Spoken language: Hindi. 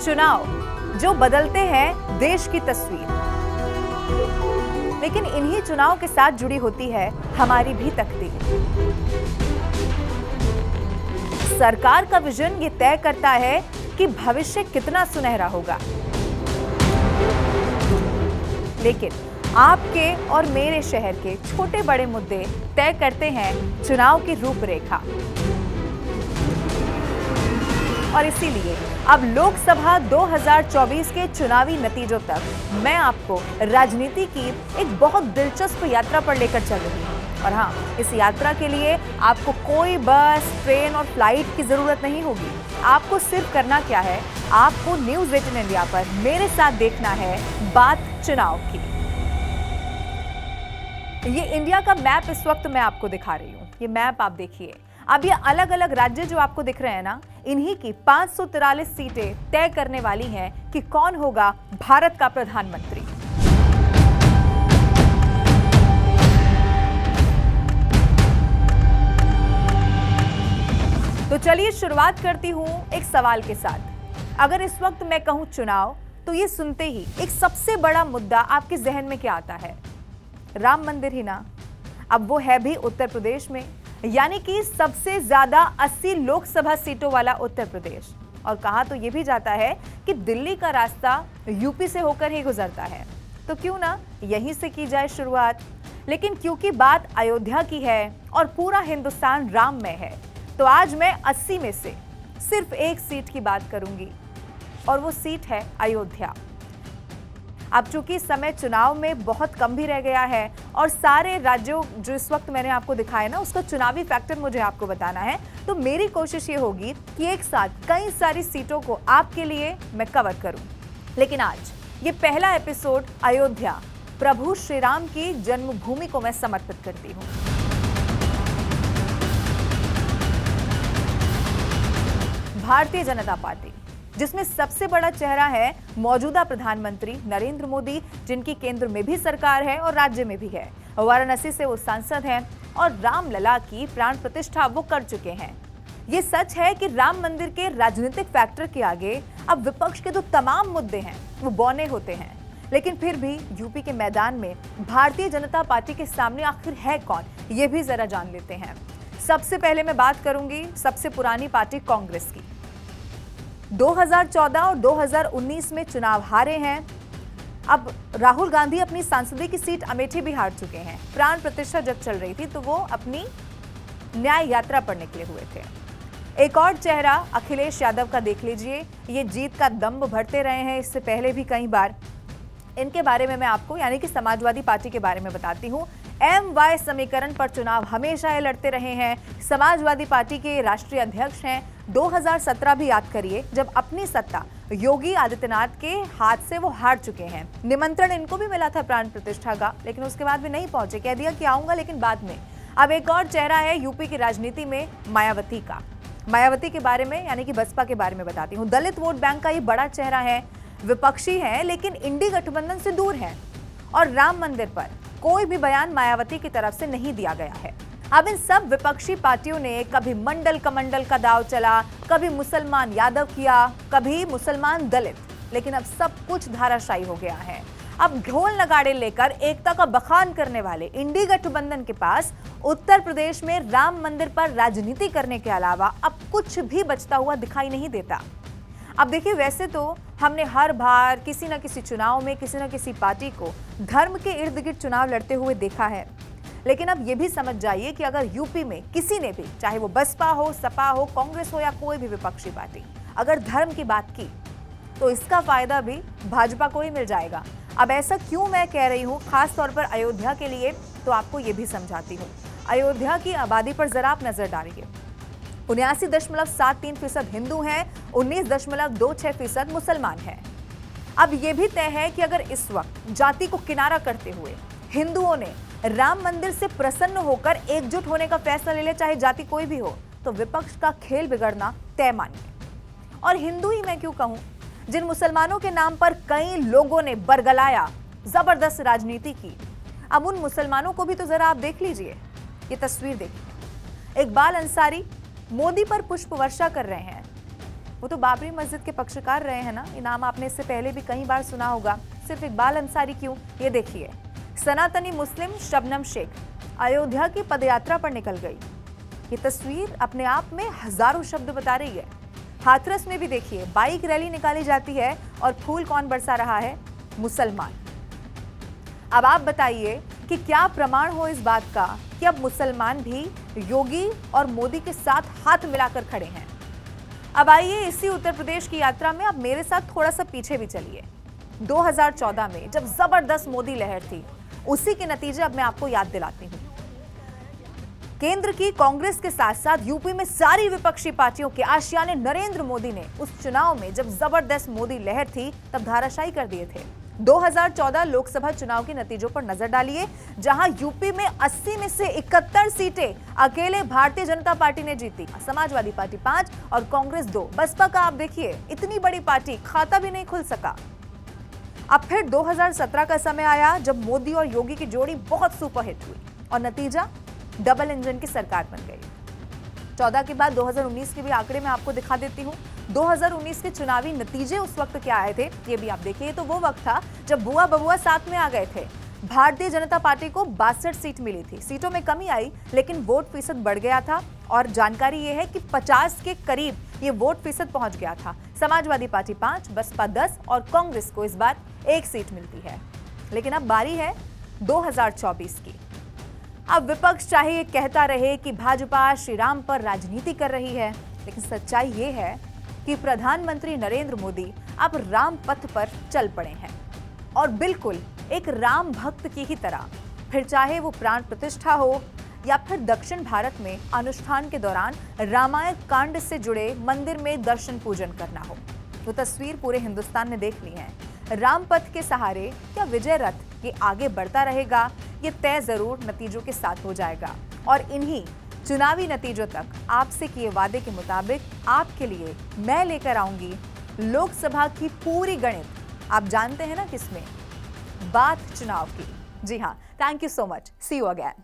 चुनाव जो बदलते हैं देश की तस्वीर, लेकिन इन्हीं चुनाव के साथ जुड़ी होती है हमारी भी तकदीर। सरकार का विजन ये तय करता है कि भविष्य कितना सुनहरा होगा, लेकिन आपके और मेरे शहर के छोटे बड़े मुद्दे तय करते हैं चुनाव की रूपरेखा। और इसीलिए अब लोकसभा 2024 के चुनावी नतीजों तक मैं आपको राजनीति की एक बहुत दिलचस्प यात्रा पर लेकर चल रही हूँ। और हाँ, इस यात्रा के लिए आपको कोई बस, ट्रेन और फ्लाइट की जरूरत नहीं होगी। आपको सिर्फ करना क्या है, आपको न्यूज़ 18 इंडिया पर मेरे साथ देखना है बात चुनाव की। ये इंडिया का मैप इस वक्त मैं आपको दिखा रही हूँ। ये मैप आप देखिए। अब ये अलग अलग राज्य जो आपको दिख रहे हैं ना, इन्हीं की 543 सीटें तय करने वाली हैं कि कौन होगा भारत का प्रधानमंत्री। तो चलिए शुरुआत करती हूं एक सवाल के साथ। अगर इस वक्त मैं कहूं चुनाव, तो ये सुनते ही एक सबसे बड़ा मुद्दा आपके जहन में क्या आता है? राम मंदिर ही ना। अब वो है भी उत्तर प्रदेश में, यानी कि सबसे ज्यादा 80 लोकसभा सीटों वाला उत्तर प्रदेश। और कहा तो ये भी जाता है कि दिल्ली का रास्ता यूपी से होकर ही गुजरता है, तो क्यों ना यहीं से की जाए शुरुआत। लेकिन क्योंकि बात अयोध्या की है और पूरा हिंदुस्तान राममय है, तो आज मैं 80 में से सिर्फ एक सीट की बात करूंगी, और वो सीट है अयोध्या। अब चूंकि समय चुनाव में बहुत कम भी रह गया है और सारे राज्यों जो इस वक्त मैंने आपको दिखाए ना, उसका चुनावी फैक्टर मुझे आपको बताना है, तो मेरी कोशिश ये होगी कि एक साथ कई सारी सीटों को आपके लिए मैं कवर करूं। लेकिन आज ये पहला एपिसोड अयोध्या, प्रभु श्री राम की जन्मभूमि को मैं समर्पित करती हूं। भारतीय जनता पार्टी, जिसमें सबसे बड़ा चेहरा है मौजूदा प्रधानमंत्री नरेंद्र मोदी, जिनकी केंद्र में भी सरकार है और राज्य में भी है। वाराणसी से वो सांसद हैं और रामलला की प्राण प्रतिष्ठा वो कर चुके हैं। ये सच है कि राम मंदिर के राजनीतिक फैक्टर के आगे अब विपक्ष के जो तमाम मुद्दे हैं वो बौने होते हैं। लेकिन फिर भी यूपी के मैदान में भारतीय जनता पार्टी के सामने आखिर है कौन, ये भी जरा जान लेते हैं। सबसे पहले मैं बात करूंगी सबसे पुरानी पार्टी कांग्रेस की। 2014 और 2019 में चुनाव हारे हैं। अब राहुल गांधी अपनी सांसदीय की सीट अमेठी भी हार चुके हैं। प्राण प्रतिष्ठा जब चल रही थी तो वो अपनी न्याय यात्रा पर निकले हुए थे। एक और चेहरा अखिलेश यादव का देख लीजिए, ये जीत का दम्भ भरते रहे हैं इससे पहले भी कई बार। इनके बारे में मैं आपको, यानी कि समाजवादी पार्टी के बारे में बताती हूँ। MY समीकरण पर चुनाव हमेशा ये लड़ते रहे हैं। समाजवादी पार्टी के राष्ट्रीय अध्यक्ष हैं। 2017 भी याद करिए, जब अपनी सत्ता योगी आदित्यनाथ के हाथ से वो हार चुके हैं। निमंत्रण इनको भी मिला था प्राण प्रतिष्ठा का, लेकिन उसके बाद भी नहीं पहुंचे। कह दिया कि आऊंगा लेकिन बाद में। अब एक और चेहरा है यूपी की राजनीति में, मायावती का। मायावती के बारे में, यानी कि बसपा के बारे में बताती हूँ। दलित वोट बैंक का ये बड़ा चेहरा है, विपक्षी है लेकिन इंडी गठबंधन से दूर है। और राम मंदिर पर कोई भी बयान मायावती की तरफ से नहीं दिया गया है। अब इन सब विपक्षी पार्टियों ने कभी मंडल कमंडल का दाव चला, कभी मुसलमान यादव किया, कभी मुसलमान दलित, लेकिन अब सब कुछ धाराशायी हो गया है। अब ढोल नगाड़े लेकर एकता का बखान करने वाले इंडी गठबंधन के पास उत्तर प्रदेश में राम मंदिर पर राजनीति करने के अलावा अब कुछ भी बचता हुआ दिखाई नहीं देता। अब देखिए, वैसे तो हमने हर बार किसी न किसी चुनाव में किसी न किसी पार्टी को धर्म के इर्द गिर्द चुनाव लड़ते हुए देखा है, लेकिन अब ये भी समझ जाइए कि अगर यूपी में किसी ने भी, चाहे वो बसपा हो, सपा हो, कांग्रेस हो या कोई भी विपक्षी पार्टी, अगर धर्म की बात की तो इसका फायदा भी भाजपा को ही मिल जाएगा। अब ऐसा क्यों मैं कह रही हूँ, खास तौर पर अयोध्या के लिए, तो आपको ये भी समझाती हूँ। अयोध्या की आबादी पर जरा आप नजर डालिए। 79.73% हिंदू हैं, 19.26% मुसलमान हैं। अब यह भी तय है कि अगर इस वक्त जाति को किनारा करते हुए हिंदुओं ने राम मंदिर से प्रसन्न होकर एकजुट होने का फैसला ले ले, चाहे जाति कोई भी हो, तो विपक्ष का खेल बिगड़ना तय मानिए। और हिंदू ही मैं क्यों कहूं, जिन मुसलमानों के नाम पर कई लोगों ने बरगलाया, जबरदस्त राजनीति की, अब उन मुसलमानों को भी तो जरा आप देख लीजिए। ये तस्वीर देखिए, इकबाल अंसारी मोदी पर पुष्प वर्षा कर रहे हैं। वो तो बाबरी मस्जिद के पक्षकार रहे हैं ना। ये नाम आपने इससे पहले भी कई बार सुना होगा। सिर्फ इकबाल अंसारी क्यों, ये देखिए। सनातनी मुस्लिम शबनम शेख अयोध्या की पदयात्रा पर निकल गई। ये तस्वीर अपने आप में हजारों शब्द बता रही है। हाथरस में भी देखिए, बाइक रैली निकाली जाती है और फूल कौन बरसा रहा है? मुसलमान। अब आप बताइए कि क्या प्रमाण हो इस बात का कि अब मुसलमान भी योगी और मोदी के साथ हाथ मिलाकर खड़े हैं। अब आइए इसी उत्तर प्रदेश की यात्रा में अब मेरे साथ थोड़ा सा पीछे भी चलिए। 2014 में जब जबरदस्त मोदी लहर थी, उसी के नतीजे अब मैं आपको याद दिलाती हूँ। केंद्र की कांग्रेस के साथ साथ यूपी में सारी विपक्षी पार्टियों के आशियाने नरेंद्र मोदी ने उस चुनाव में जब जबरदस्त मोदी लहर थी तब धाराशायी कर दिए थे। 2014 लोकसभा चुनाव के नतीजों पर नजर डालिए, जहां यूपी में 80 में से 71 सीटें अकेले भारतीय जनता पार्टी ने जीती। समाजवादी पार्टी 5 और कांग्रेस 2। बसपा का आप देखिए, इतनी बड़ी पार्टी खाता भी नहीं खुल सका। अब फिर 2017 का समय आया जब मोदी और योगी की जोड़ी बहुत सुपरहिट हुई और नतीजा डबल इंजन की सरकार बन गई। 14 के बाद 2019 के भी आंकड़े मैं आपको दिखा देती हूँ। 2019 के चुनावी नतीजे उस वक्त क्या आए थे, ये भी आप देखिए। तो वो वक्त था जब बुआ बबुआ साथ में आ गए थे। भारतीय जनता पार्टी को 62 सीट मिली थी। सीटों में कमी आई लेकिन वोट फीसद बढ़ गया था और जानकारी ये है कि 50 के करीब ये वोट फीसद पहुंच गया था। समाजवादी पार्टी 5, बसपा 10 और कांग्रेस को इस बार 1 सीट मिलती है। लेकिन अब बारी है 2024 की। अब विपक्ष चाहे ये कहता रहे कि भाजपा श्री राम पर राजनीति कर रही है, लेकिन सच्चाई ये है कि प्रधानमंत्री नरेंद्र मोदी अब राम पथ पर चल पड़े हैं और बिल्कुल एक राम भक्त की ही तरह। फिर चाहे वो प्राण प्रतिष्ठा हो या फिर दक्षिण भारत में अनुष्ठान के दौरान रामायण कांड से जुड़े मंदिर में दर्शन पूजन करना हो, वो तस्वीर पूरे हिंदुस्तान ने देख ली है। राम पथ के सहारे क्या विजय रथ ये आगे बढ़ता रहेगा, ये तय जरूर नतीजों के साथ हो जाएगा। और इन्हीं चुनावी नतीजों तक आपसे किए वादे के मुताबिक आपके लिए मैं लेकर आऊंगी लोकसभा की पूरी गणित। आप जानते हैं ना किसमें? बात चुनाव की। जी हाँ, thank you so much. See you again.